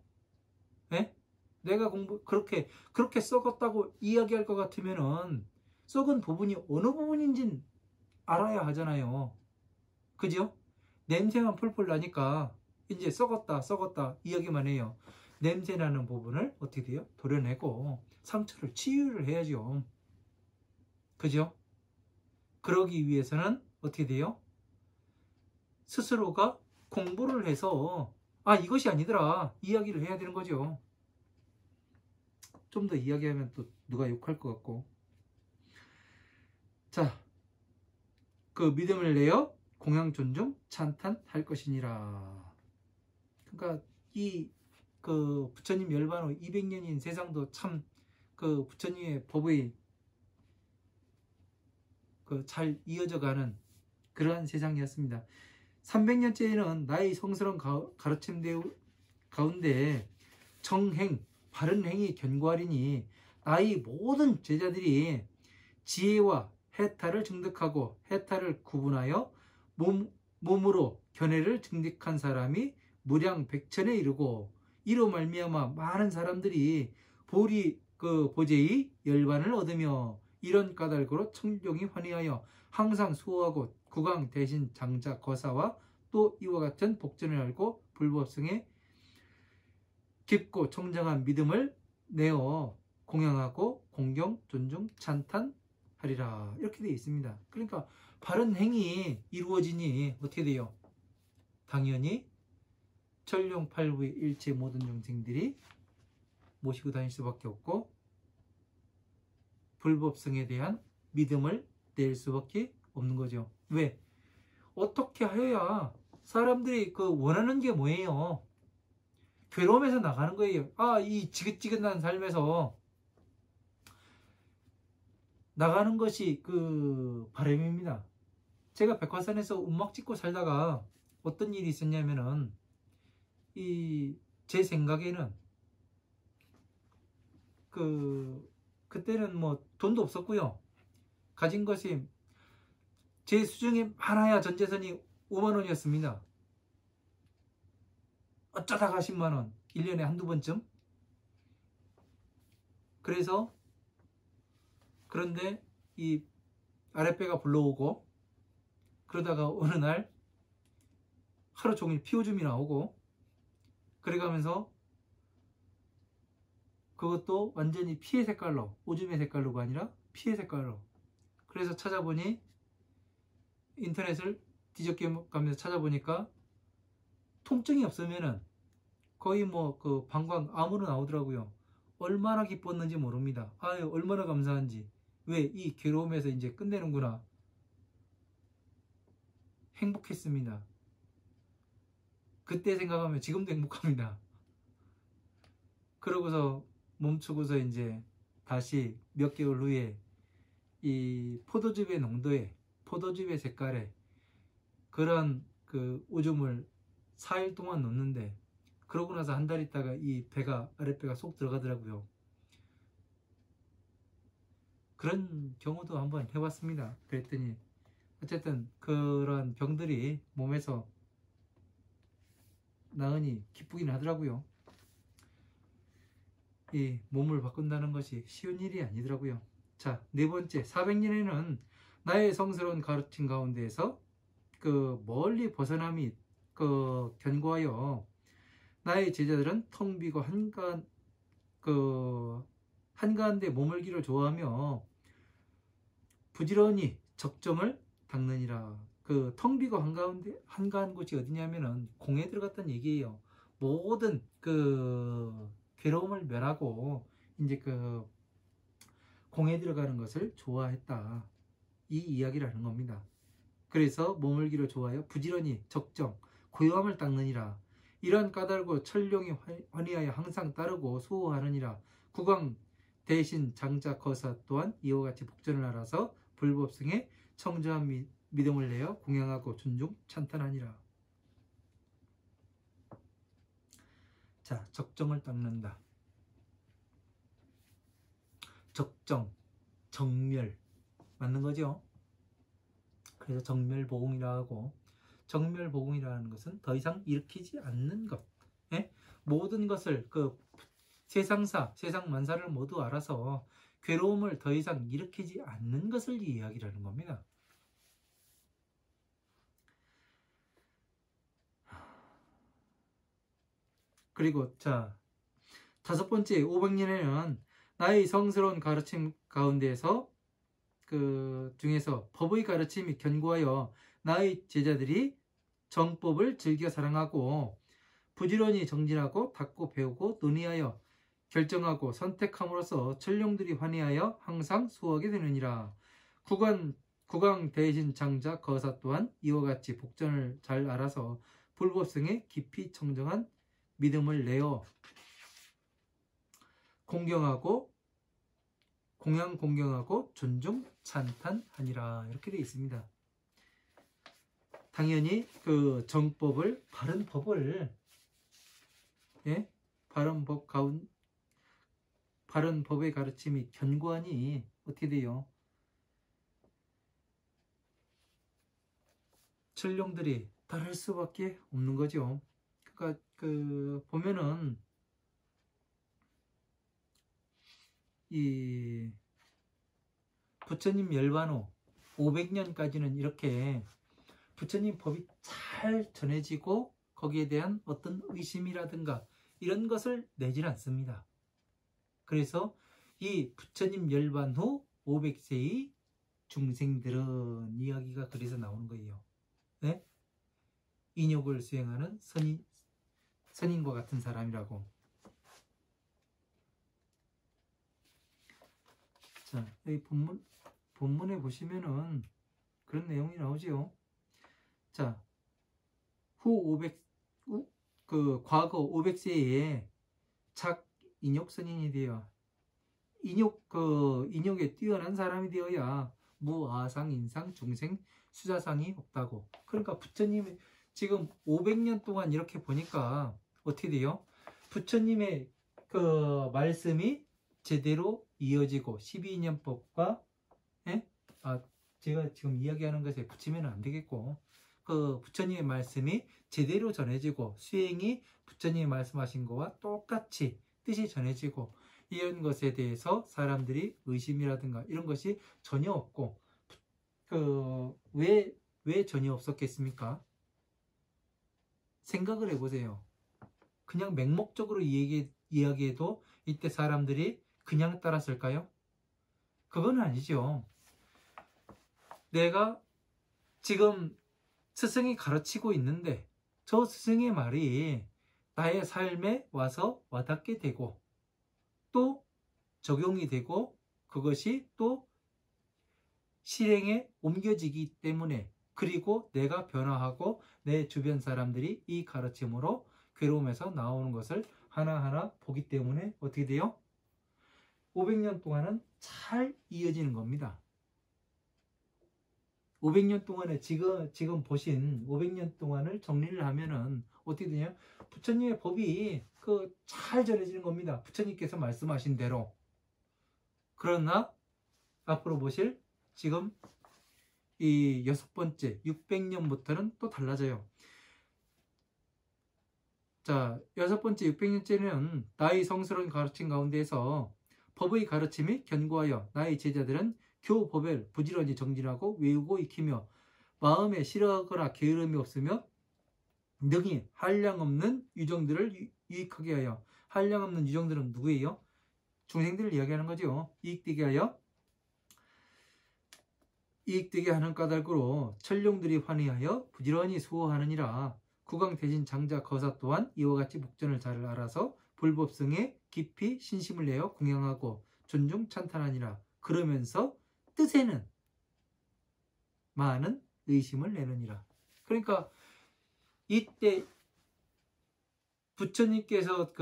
예? 내가 그렇게 썩었다고 이야기할 것 같으면은 썩은 부분이 어느 부분인진 알아야 하잖아요. 그죠? 냄새만 풀풀 나니까 이제 썩었다 이야기만 해요. 냄새 나는 부분을 어떻게 돼요? 도려내고 상처를 치유를 해야죠. 그죠? 그러기 위해서는 어떻게 돼요? 스스로가 공부를 해서 이것이 아니더라 이야기를 해야 되는 거죠. 좀 더 이야기하면 또 누가 욕할 것 같고. 자, 그 믿음을 내어 공양 존중 찬탄할 것이니라. 그러니까 이 그 부처님 열반 후 200년인 세상도 참 그 부처님의 법의 그 잘 이어져가는 그러한 세상이었습니다. 300년째에는 나의 성스러운 가르침 가운데 정행, 바른 행위 견고하리니 나의 모든 제자들이 지혜와 해탈을 증득하고 해탈을 구분하여 몸으로 견해를 증득한 사람이 무량 백천에 이르고 이로 말미암아 많은 사람들이 보제의 열반을 얻으며 이런 까닭으로 청룡이 환희하여 항상 수호하고 국왕 대신 장자 거사와 또 이와 같은 복전을 알고 불법성에 깊고 청정한 믿음을 내어 공양하고 공경 존중 찬탄하리라. 이렇게 되어 있습니다. 그러니까 바른 행위 이루어지니 어떻게 돼요? 당연히 천룡팔부의 일체 모든 영생들이 모시고 다닐 수밖에 없고 불법성에 대한 믿음을 낼 수밖에 없는 거죠. 왜? 어떻게 하여야 사람들이 그 원하는 게 뭐예요? 괴로움에서 나가는 거예요. 이 지긋지긋한 삶에서 나가는 것이 그 바람입니다. 제가 백화산에서 운막 짓고 살다가 어떤 일이 있었냐면은 제 생각에는 그때는 뭐 돈도 없었고요. 가진 것이 제 수중에 많아야 전 재산이 5만 원이었습니다. 어쩌다가 10만 원, 1년에 한두 번쯤. 그런데 이 아랫배가 불러오고 그러다가 어느 날 하루 종일 피오줌이 나오고 그래가면서 그것도 완전히 피의 색깔로, 오줌의 색깔로가 아니라 피의 색깔로. 그래서 찾아보니 인터넷을 뒤적게 가면서 찾아보니까 통증이 없으면은 거의 뭐 그 방광 암으로 나오더라고요. 얼마나 기뻤는지 모릅니다. 아유, 얼마나 감사한지. 왜? 이 괴로움에서 이제 끝내는구나. 행복했습니다. 그때 생각하면 지금도 행복합니다. 그러고서 멈추고서 이제 다시 몇 개월 후에 이 포도즙의 농도에, 포도즙의 색깔에 그런 그 오줌을 4일 동안 넣는데 그러고 나서 한 달 있다가 이 아랫배가 쏙 들어가더라고요. 그런 경우도 한번 해봤습니다. 그랬더니 어쨌든 그런 병들이 몸에서 나으니 기쁘긴 하더라고요. 이 몸을 바꾼다는 것이 쉬운 일이 아니더라고요. 자, 네 번째, 400년에는 나의 성스러운 가르침 가운데에서 그 멀리 벗어남이 견고하여 나의 제자들은 텅 비고 한가한데 머물기를 좋아하며 부지런히 적정을 닦느니라. 그 텅 비고 한가한 곳이 어디냐면은 공에 들어갔다는 얘기예요. 모든 그 괴로움을 멸하고 이제 그 공에 들어가는 것을 좋아했다. 이 이야기를 하는 겁니다. 그래서 머물기를 좋아하여 부지런히 적정, 고요함을 닦느니라. 이런 까닭으로 천룡이 환희하여 항상 따르고 수호하느니라. 국왕 대신 장자 거사 또한 이와 같이 복전을 알아서 불법성에 청정한 믿음을 내어 공양하고 존중 찬탄하니라. 자, 적정을 닦는다. 적정, 정멸 맞는 거죠? 그래서 정멸보공이라 하고, 정멸보공이라는 것은 더 이상 일으키지 않는 것. 예? 모든 것을 세상사, 세상 만사를 모두 알아서 괴로움을 더 이상 일으키지 않는 것을 이야기하는 겁니다. 그리고 자, 5번째 500년에는 나의 성스러운 가르침 가운데에서 그 중에서 법의 가르침이 견고하여 나의 제자들이 정법을 즐겨 사랑하고 부지런히 정진하고 닦고 배우고 논의하여 결정하고 선택함으로써 천룡들이 환희하여 항상 수호하게 되느니라. 국왕 대신 장자 거사 또한 이와 같이 복전을 잘 알아서 불법성에 깊이 청정한 믿음을 내어 공경하고 존중 찬탄하니라. 이렇게 되어 있습니다. 당연히 그 정법을 바른 법을 바른 법의 가르침이 견고하니 어떻게 돼요? 천룡들이 따를 수밖에 없는 거죠. 그러니까 그 보면은 이 부처님 열반 후 500년까지는 이렇게 부처님 법이 잘 전해지고 거기에 대한 어떤 의심이라든가 이런 것을 내질 않습니다. 그래서 이 부처님 열반 후 500세의 중생들은 이야기가 그래서 나오는 거예요. 네? 인욕을 수행하는 선인과 같은 사람이라고. 자, 여기 본문에 보시면은 그런 내용이 나오지요. 자, 과거 500세에 인욕 선인이 되어 인욕에 뛰어난 사람이 되어야 무아상, 인상, 중생, 수자상이 없다고. 그러니까 부처님이 지금 500년 동안 이렇게 보니까 어떻게 돼요? 부처님의 그 말씀이 제대로 이어지고 12인연법과 제가 지금 이야기하는 것에 붙이면 안 되겠고 그 부처님의 말씀이 제대로 전해지고 수행이 부처님이 말씀하신 것과 똑같이 뜻이 전해지고 이런 것에 대해서 사람들이 의심이라든가 이런 것이 전혀 없고 왜 전혀 없었겠습니까? 생각을 해보세요. 그냥 맹목적으로 이야기해도 이때 사람들이 그냥 따랐을까요? 그건 아니죠. 내가 지금 스승이 가르치고 있는데 저 스승의 말이 나의 삶에 와서 와닿게 되고 또 적용이 되고 그것이 또 실행에 옮겨지기 때문에 그리고 내가 변화하고 내 주변 사람들이 이 가르침으로 괴로움에서 나오는 것을 하나하나 보기 때문에 어떻게 돼요? 500년 동안은 잘 이어지는 겁니다. 500년 동안에 지금 보신 500년 동안을 정리를 하면은 어떻게 되냐? 부처님의 법이 잘 전해지는 겁니다. 부처님께서 말씀하신 대로. 그러나 앞으로 보실 지금 이 6번째 600년부터는 또 달라져요. 자, 6번째 600년째는 나의 성스러운 가르침 가운데에서 법의 가르침이 견고하여 나의 제자들은 교법을 부지런히 정진하고 외우고 익히며 마음에 싫어하거나 게으름이 없으며 능히 한량없는 유정들을 유익하게 하여. 한량없는 유정들은 누구예요? 중생들을 이야기하는 거죠. 이익되게 하는 까닭으로 천룡들이 환희하여 부지런히 수호하느니라. 국왕 대신 장자 거사 또한 이와 같이 복전을 잘 알아서 불법성에 깊이 신심을 내어 공양하고 존중 찬탄하니라. 그러면서 뜻에는 많은 의심을 내느니라. 그러니까 이때 부처님께서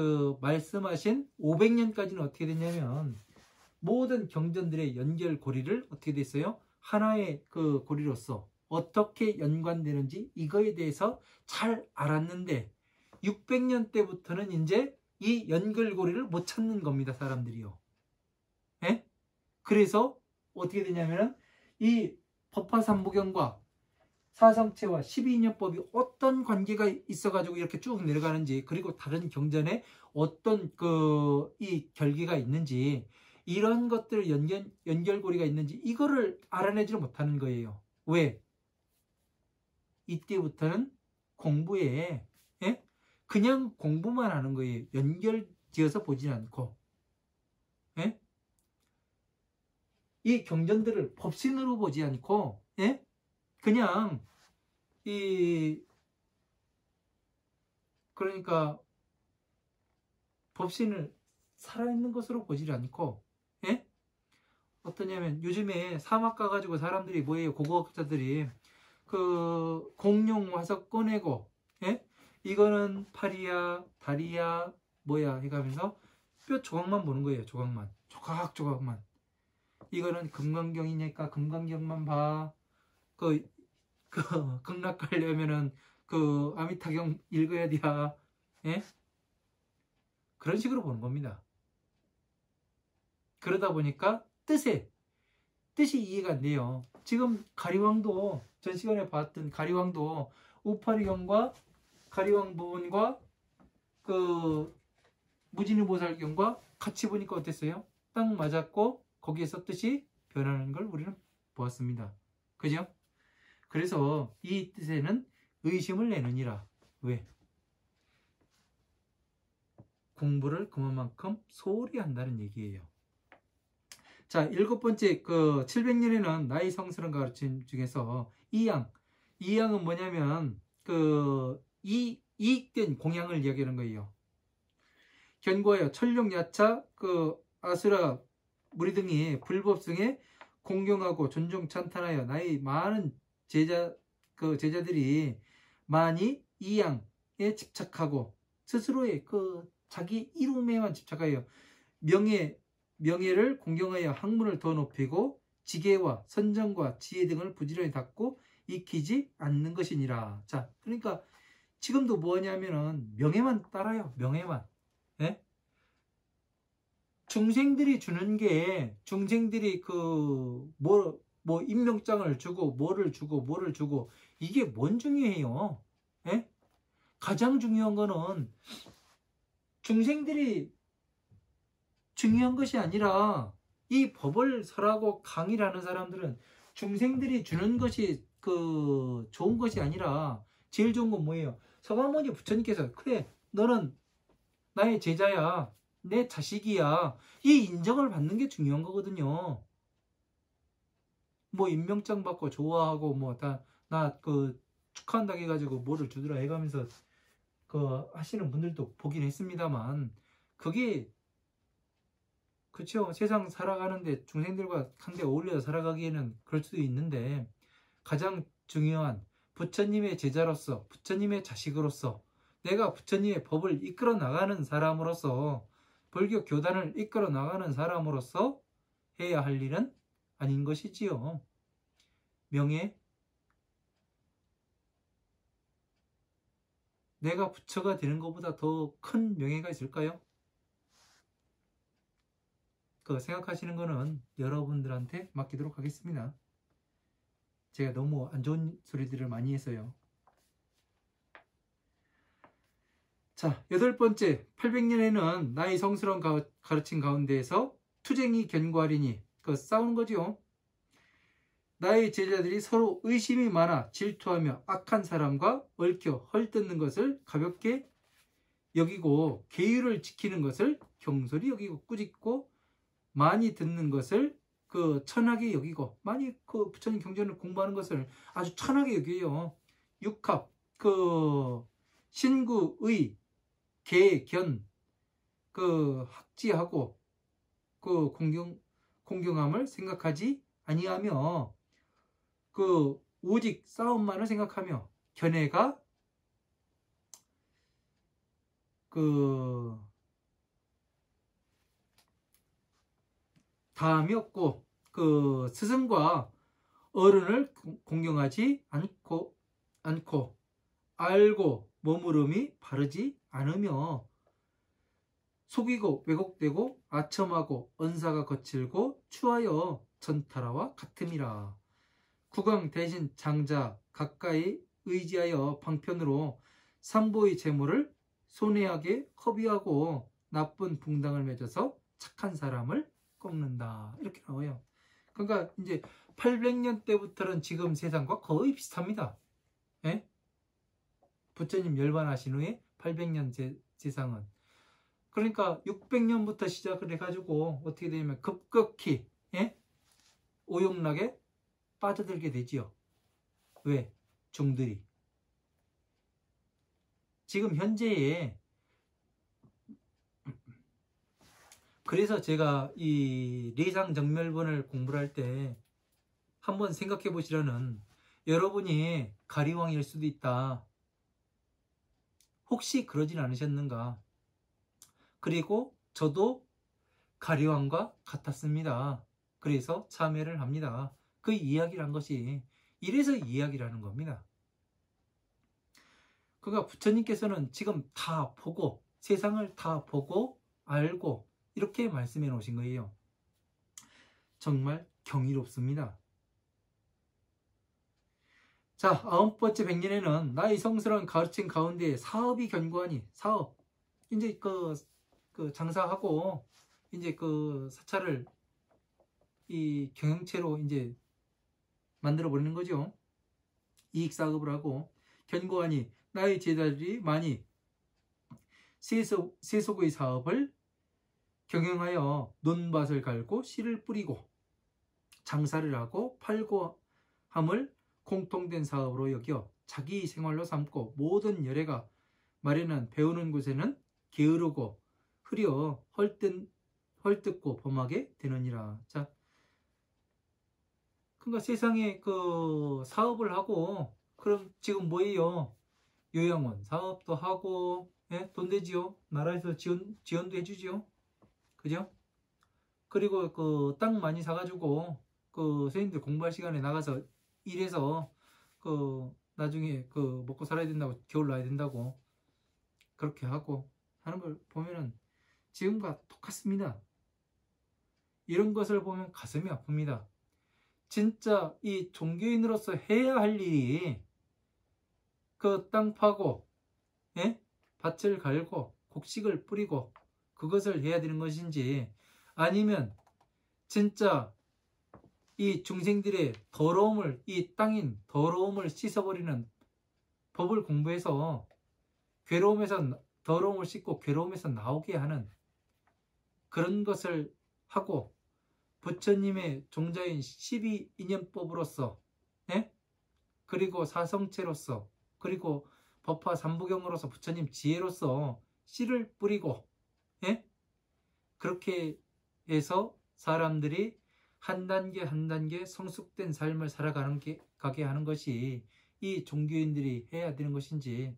말씀하신 500년까지는 어떻게 됐냐면 모든 경전들의 연결고리를 어떻게 됐어요? 하나의 고리로서 어떻게 연관되는지 이거에 대해서 잘 알았는데 600년 때부터는 이제 이 연결고리를 못 찾는 겁니다. 사람들이요. 예? 그래서 어떻게 되냐면 이 법화삼보경과 사성체와 12인연법이 어떤 관계가 있어가지고 이렇게 쭉 내려가는지, 그리고 다른 경전에 어떤 이 결계가 있는지, 이런 것들 연결고리가 있는지 이거를 알아내지를 못하는 거예요. 왜? 이때부터는 공부에 그냥 공부만 하는 거예요. 연결지어서 보진 않고. 이 경전들을 법신으로 보지 않고 그냥 그러니까 법신을 살아있는 것으로 보지 않고 어떠냐면 요즘에 사막 가가지고 사람들이 뭐예요? 고고학자들이 공룡 와서 꺼내고 이거는 팔이야 다리야 뭐야 해가면서 뼈 조각만 보는 거예요. 조각만, 조각만. 이거는 금강경이니까 금강경만 봐. 극락 가려면은 아미타경 읽어야 돼. 그런 식으로 보는 겁니다. 그러다 보니까 뜻이 이해가 안 돼요. 지금 가리왕도 전 시간에 봤던 가리왕도 우파리경과 가리왕 부분과 무진의보살경과 같이 보니까 어땠어요? 딱 맞았고 거기에서 뜻이 변하는 걸 우리는 보았습니다. 그죠? 그래서 이 뜻에는 의심을 내느니라. 왜? 공부를 그만큼 소홀히 한다는 얘기예요. 자, 7번째 700년에는 나이 성스러운 가르침 중에서 이양은 뭐냐면 이익된 공양을 이야기하는 거예요. 견고하여 천룡 야차 아수라 무리 등이 불법성에 공경하고 존중 찬탄하여 나이 많은 제자들이 많이 이양에 집착하고 스스로의 자기 이름에만 집착하여 명예를 공경하여 학문을 더 높이고 지계와 선정과 지혜 등을 부지런히 닦고 익히지 않는 것이니라. 자, 그러니까 지금도 뭐냐면은 명예만 따라요. 명예만. 중생들이 주는 게 중생들이 뭐 임명장을 주고 뭐를 주고 이게 뭔 중요해요? 가장 중요한 거는 중생들이 중요한 것이 아니라 이 법을 설하고 강의를 하는 사람들은 중생들이 주는 것이 좋은 것이 아니라 제일 좋은 건 뭐예요? 서가모니 부처님께서 그래 너는 나의 제자야 내 자식이야 이 인정을 받는 게 중요한 거거든요. 뭐 임명장 받고 좋아하고 뭐 나 축하한다고 해가지고 뭐를 주더라 해가면서 하시는 분들도 보긴 했습니다만 그게 그렇죠. 세상 살아가는데 중생들과 한데 어울려 살아가기에는 그럴 수도 있는데 가장 중요한 부처님의 제자로서 부처님의 자식으로서 내가 부처님의 법을 이끌어 나가는 사람으로서 불교 교단을 이끌어 나가는 사람으로서 해야 할 일은 아닌 것이지요. 명예, 내가 부처가 되는 것보다 더 큰 명예가 있을까요? 생각하시는 거는 여러분들한테 맡기도록 하겠습니다. 제가 너무 안 좋은 소리들을 많이 해서요. 자, 8번째 800년에는 나의 성스러운 가르침 가운데에서 투쟁이 견고하리니 싸우는 거죠. 나의 제자들이 서로 의심이 많아 질투하며 악한 사람과 얽혀 헐뜯는 것을 가볍게 여기고 계율을 지키는 것을 경솔히 여기고 꾸짖고 많이 듣는 것을 천하게 여기고 많이 부처님 경전을 공부하는 것을 아주 천하게 여겨요. 육합 신구의 개견 학지하고 공경함을 생각하지 아니하며 오직 싸움만을 생각하며 견해가 다함이 없고 스승과 어른을 공경하지 않고 알고 머무름이 바르지 않으며 속이고 왜곡되고 아첨하고 언사가 거칠고 추하여 전타라와 같음이라. 국왕 대신 장자 가까이 의지하여 방편으로 산보의 재물을 손해하게 허비하고 나쁜 붕당을 맺어서 착한 사람을 꺾는다. 이렇게 나와요. 그러니까 이제 800년 때부터는 지금 세상과 거의 비슷합니다. 예? 부처님 열반하신 후에 800년 세상은. 그러니까 600년부터 시작을 해가지고 어떻게 되냐면 급격히 예? 오용락에 빠져들게 되지요. 왜? 종들이. 지금 현재에 그래서 제가 이 리상정멸본을 공부를 할 때 한번 생각해 보시라는, 여러분이 가리왕일 수도 있다. 혹시 그러진 않으셨는가? 그리고 저도 가리왕과 같았습니다. 그래서 참회를 합니다. 그 이야기란 것이 이래서 이야기라는 겁니다. 그러니까 부처님께서는 지금 다 보고 세상을 다 보고 알고 이렇게 말씀해 놓으신 거예요. 정말 경이롭습니다. 자, 9번째 백년에는 나의 성스러운 가르침 가운데 사업이 견고하니, 사업 이제 그 장사하고 이제 그 사찰을 이 경영체로 이제 만들어 버리는 거죠. 이익 사업을 하고 견고하니 나의 제자들이 많이 세속의 사업을 경영하여 논밭을 갈고 씨를 뿌리고 장사를 하고 팔고 함을 공통된 사업으로 여겨 자기 생활로 삼고 모든 열애가 마련한 배우는 곳에는 게으르고 흐려 헐뜯고 범하게 되느니라. 자, 그러니까 세상에 그 사업을 하고, 그럼 지금 뭐예요? 요양원 사업도 하고, 예? 돈 되지요? 나라에서 지원도 해주지요? 그죠? 그리고 그 땅 많이 사가지고 그 선생님들 공부할 시간에 나가서 일해서 그 나중에 그 먹고 살아야 된다고, 겨울 나야 된다고 그렇게 하고 하는 걸 보면은 지금과 똑같습니다. 이런 것을 보면 가슴이 아픕니다. 진짜 이 종교인으로서 해야 할 일이 그 땅 파고, 예? 밭을 갈고 곡식을 뿌리고 그것을 해야 되는 것인지, 아니면 진짜 이 중생들의 더러움을, 이 땅인 더러움을 씻어버리는 법을 공부해서 더러움을 씻고 괴로움에서 나오게 하는 그런 것을 하고, 부처님의 종자인 12인연법으로서, 예? 그리고 사성체로서, 그리고 법화 삼부경으로서 부처님 지혜로서 씨를 뿌리고, 예? 그렇게 해서 사람들이 한 단계 한 단계 성숙된 삶을 가게 하는 것이 이 종교인들이 해야 되는 것인지,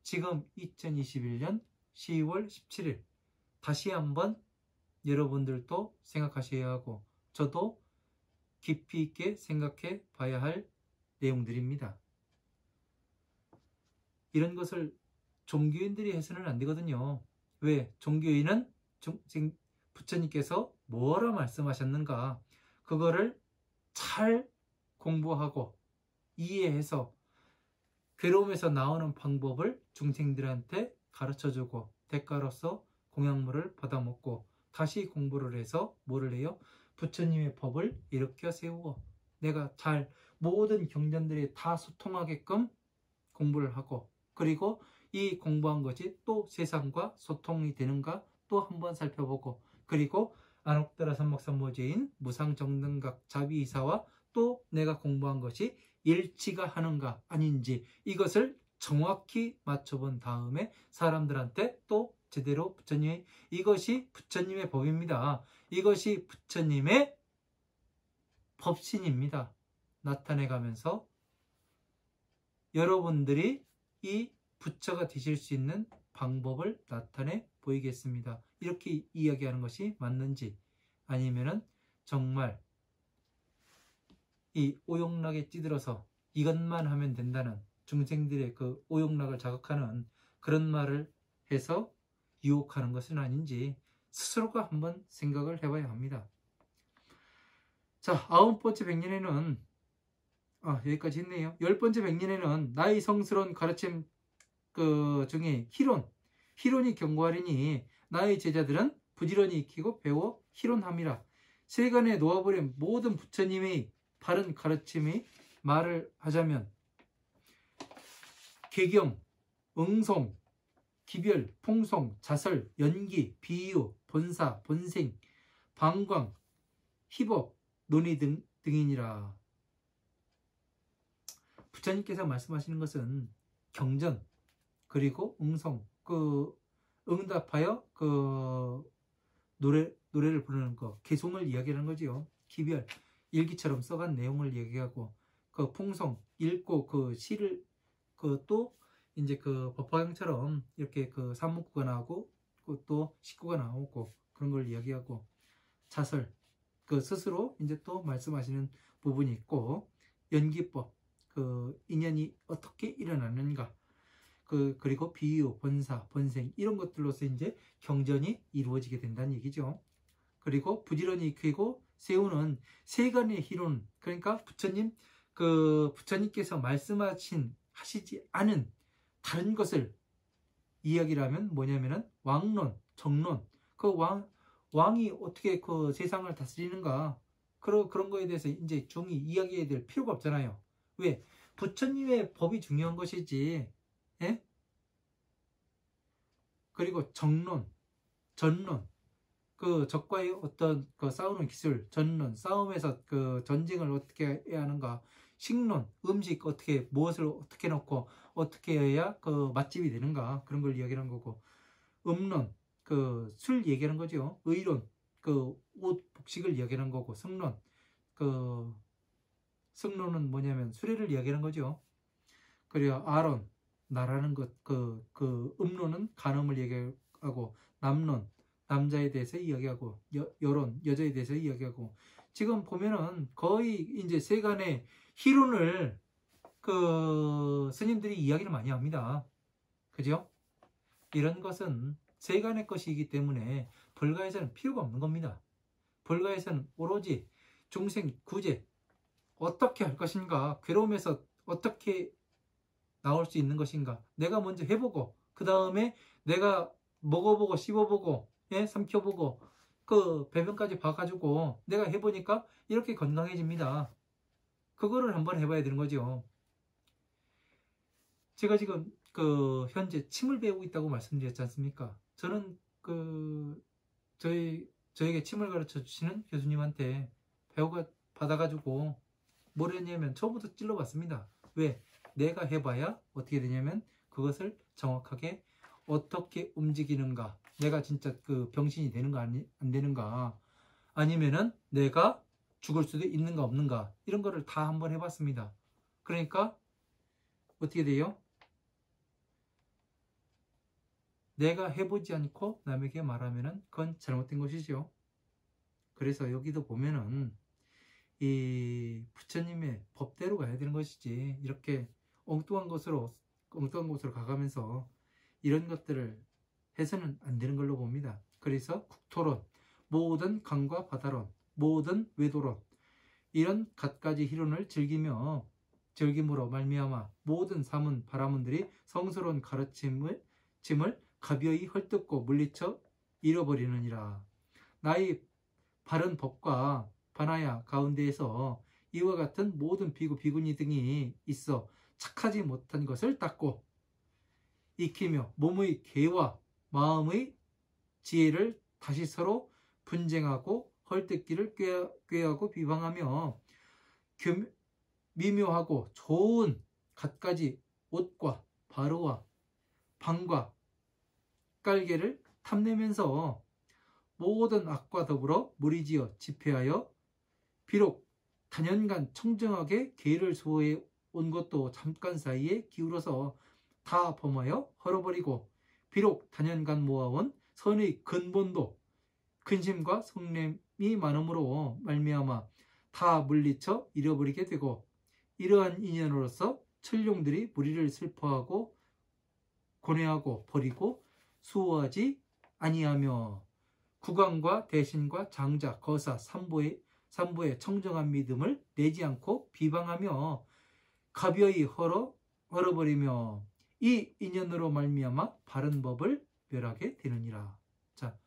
지금 2021년 10월 17일 다시 한번 여러분들도 생각하셔야 하고 저도 깊이 있게 생각해 봐야 할 내용들입니다. 이런 것을 종교인들이 해서는 안 되거든요. 왜? 종교인은 부처님께서 뭐라 말씀하셨는가, 그거를 잘 공부하고 이해해서 괴로움에서 나오는 방법을 중생들한테 가르쳐주고 대가로서 공양물을 받아먹고 다시 공부를 해서 뭐를 해요? 부처님의 법을 일으켜 세우고 내가 잘 모든 경전들이 다 소통하게끔 공부를 하고, 그리고 이 공부한 것이 또 세상과 소통이 되는가 또 한번 살펴보고, 그리고 안옥다라 삼목삼모제인 무상정등각 자비이사와 또 내가 공부한 것이 일치가 하는가 아닌지 이것을 정확히 맞춰본 다음에 사람들한테 또 제대로 이것이 부처님의 법입니다. 이것이 부처님의 법신입니다. 나타내가면서 여러분들이 이 부처가 되실 수 있는 방법을 나타내 보이겠습니다. 이렇게 이야기하는 것이 맞는지, 아니면은 정말 이 오용락에 찌들어서 이것만 하면 된다는 중생들의 그 오용락을 자극하는 그런 말을 해서 유혹하는 것은 아닌지 스스로가 한번 생각을 해봐야 합니다. 자, 9번째 백년에는 여기까지 했네요. 10번째 백년에는 나의 성스러운 가르침 중에 희론이 경고하리니 나의 제자들은 부지런히 익히고 배워 희론함이라. 세간에 놓아버린 모든 부처님의 바른 가르침의 말을 하자면 계경, 응송, 기별, 풍송, 자설, 연기, 비유, 본사, 본생, 방광, 희법, 논의 등이니라. 부처님께서 말씀하시는 것은 경전, 그리고 응송, 응답하여 노래를 부르는 거, 개송을 이야기하는 거지요. 기별, 일기처럼 써간 내용을 얘기하고, 풍송, 읽고 시를, 또 이제 법화경처럼 이렇게 산문구가 나오고, 또 식구가 나오고, 그런 걸 이야기하고, 자설, 스스로 이제 또 말씀하시는 부분이 있고, 연기법, 인연이 어떻게 일어나는가, 그리고 비유, 본사, 본생, 이런 것들로서 이제 경전이 이루어지게 된다는 얘기죠. 그리고 부지런히 익히고 세우는 세간의 희론, 그러니까 부처님께서 하시지 않은 다른 것을 이야기를 하면 뭐냐면은 왕론, 정론, 왕이 어떻게 세상을 다스리는가, 그런 거에 대해서 이제 중이 이야기해야 될 필요가 없잖아요. 왜? 부처님의 법이 중요한 것이지. 예? 그리고 정론, 전론, 적과의 어떤 싸우는 기술, 전론, 싸움에서 전쟁을 어떻게 해야 하는가, 식론, 음식 무엇을 어떻게 넣고 어떻게 해야 맛집이 되는가, 그런 걸 이야기하는 거고, 음론, 술 얘기하는 거죠. 의론, 옷, 복식을 이야기하는 거고, 승론, 승론은 뭐냐면 수레를 이야기하는 거죠. 그리고 아론, 나라는 것, 음론은 간음을 얘기하고, 남론, 남자에 대해서 이야기하고, 여론, 여자에 대해서 이야기하고, 지금 보면은 거의 이제 세간의 희론을 스님들이 이야기를 많이 합니다. 그죠? 이런 것은 세간의 것이기 때문에 벌가에서는 필요가 없는 겁니다. 벌가에서는 오로지 중생 구제, 어떻게 할 것인가, 괴로움에서 어떻게 나올 수 있는 것인가, 내가 먼저 해보고 그 다음에 내가 먹어보고 씹어보고 삼켜보고 배변까지 봐가지고 내가 해보니까 이렇게 건강해집니다. 그거를 한번 해봐야 되는 거죠. 제가 지금 현재 침을 배우고 있다고 말씀드렸지 않습니까? 저는 저에게 침을 가르쳐 주시는 교수님한테 받아가지고 뭘 했냐면 처음부터 찔러봤습니다. 왜? 내가 해봐야 어떻게 되냐면 그것을 정확하게 어떻게 움직이는가, 내가 진짜 병신이 되는가 안 되는가, 아니면은 내가 죽을 수도 있는가 없는가, 이런 거를 다 한번 해봤습니다. 그러니까 어떻게 돼요? 내가 해보지 않고 남에게 말하면은 그건 잘못된 것이죠. 그래서 여기도 보면은 이 부처님의 법대로 가야 되는 것이지, 이렇게 엉뚱한 곳으로 가가면서 이런 것들을 해서는 안 되는 걸로 봅니다. 그래서 국토론, 모든 강과 바다론, 모든 외도론, 이런 갖가지 희론을 즐김으로 말미암아 모든 사문 바라문들이 성스러운 가르침을 가벼이 헐뜯고 물리쳐 잃어버리느니라. 나의 바른 법과 바나야 가운데에서 이와 같은 모든 비구 비구니 등이 있어 착하지 못한 것을 닦고 익히며 몸의 개와 마음의 지혜를 다시 서로 분쟁하고 헐뜯기를 꾀하고 비방하며 미묘하고 좋은 갖가지 옷과 바로와 방과 깔개를 탐내면서 모든 악과 더불어 무리지어 집회하여 비록 단연간 청정하게 계를 수호해 온 것도 잠깐 사이에 기울어서 다 범하여 헐어버리고, 비록 단연간 모아온 선의 근본도 근심과 성냄이 많음으로 말미암아 다 물리쳐 잃어버리게 되고, 이러한 인연으로서 천룡들이 무리를 슬퍼하고 고뇌하고 버리고 수호하지 아니하며 국왕과 대신과 장자, 거사, 삼보의 청정한 믿음을 내지 않고 비방하며 가벼이 헐어버리며 이 인연으로 말미암아 바른 법을 멸하게 되느니라. 자,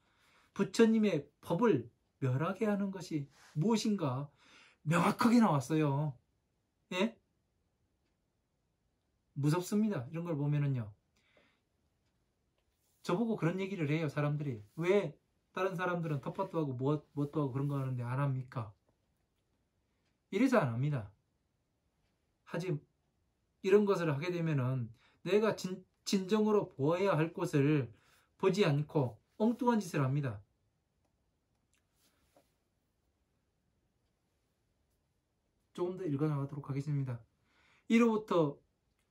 부처님의 법을 멸하게 하는 것이 무엇인가 명확하게 나왔어요. 예? 무섭습니다. 이런 걸 보면은요. 저보고 그런 얘기를 해요. 사람들이. 왜 다른 사람들은 텃밭도 하고 무엇도 하고 그런 거 하는데 안 합니까? 이래서 안 합니다. 하지 이런 것을 하게 되면은 내가 진정으로 보아야 할 것을 보지 않고 엉뚱한 짓을 합니다. 조금 더 읽어나가도록 하겠습니다. 이로부터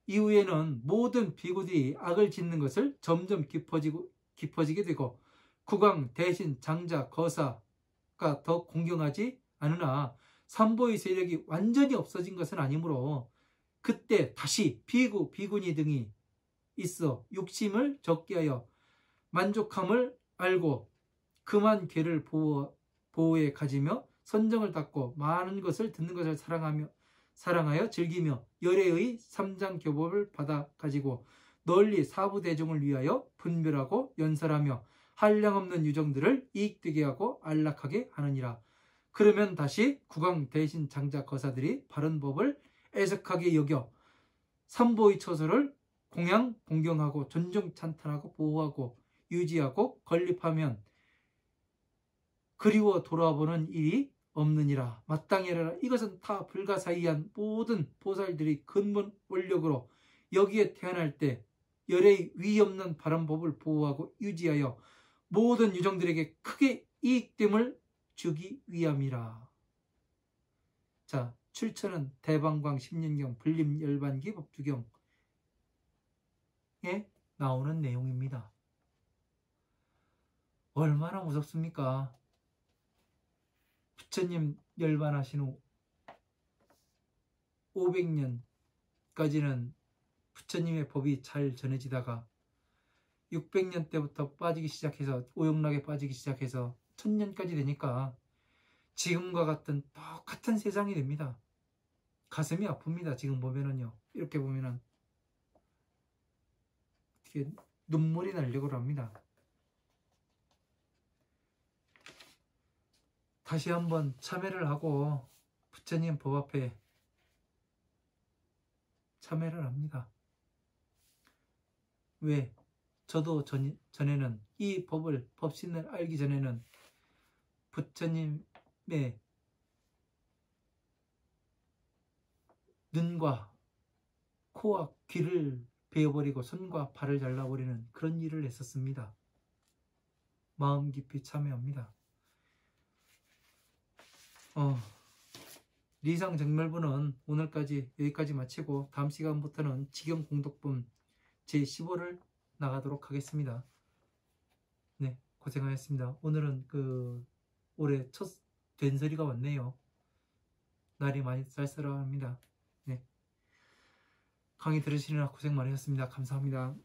이후에는 모든 비구들이 악을 짓는 것을 점점 깊어지게 되고 국왕, 대신, 장자, 거사가 더 공경하지 않으나 삼보의 세력이 완전히 없어진 것은 아니므로 그때 다시 비구, 비구니 등이 있어 욕심을 적게 하여 만족함을 알고 그만 괴를 보호에 가지며 선정을 닦고 많은 것을 듣는 것을 사랑하여 즐기며 열애의 삼장교법을 받아 가지고 널리 사부대중을 위하여 분별하고 연설하며 한량없는 유정들을 이익되게 하고 안락하게 하느니라. 그러면 다시 국왕 대신 장자 거사들이 바른 법을 애석하게 여겨 삼보의 처소를 공경하고 존중 찬탄하고 보호하고 유지하고 건립하면 그리워 돌아보는 일이 없느니라. 마땅히 하라. 이것은 다 불가사의한 모든 보살들이 근본 원력으로 여기에 태어날 때 열의 위 없는 바른 법을 보호하고 유지하여 모든 유정들에게 크게 이익됨을 주기 위함이라. 자, 출처는 대방광 10년경 불림 열반기 법주경에 나오는 내용입니다. 얼마나 무섭습니까? 부처님 열반하신 후 500년까지는 부처님의 법이 잘 전해지다가 600년 때부터 빠지기 시작해서 오용락에 빠지기 시작해서 1000년까지 되니까 지금과 같은 똑같은 세상이 됩니다. 가슴이 아픕니다. 지금 보면은요. 이렇게 보면은 어떻게 눈물이 나려고 합니다. 다시 한번 참회를 하고 부처님 법 앞에 참회를 합니다. 왜? 저도 전에는 이 법신을 알기 전에는 부처님의 눈과 코와 귀를 베어버리고 손과 발을 잘라버리는 그런 일을 했었습니다. 마음 깊이 참회합니다. 리상정멸부는 오늘까지 여기까지 마치고 다음 시간부터는 지경공덕품 제15를 나가도록 하겠습니다. 네, 고생하셨습니다. 오늘은 올해 첫 된설이가 왔네요. 날이 많이 쌀쌀합니다. 네, 강의 들으시느라 고생 많으셨습니다. 감사합니다.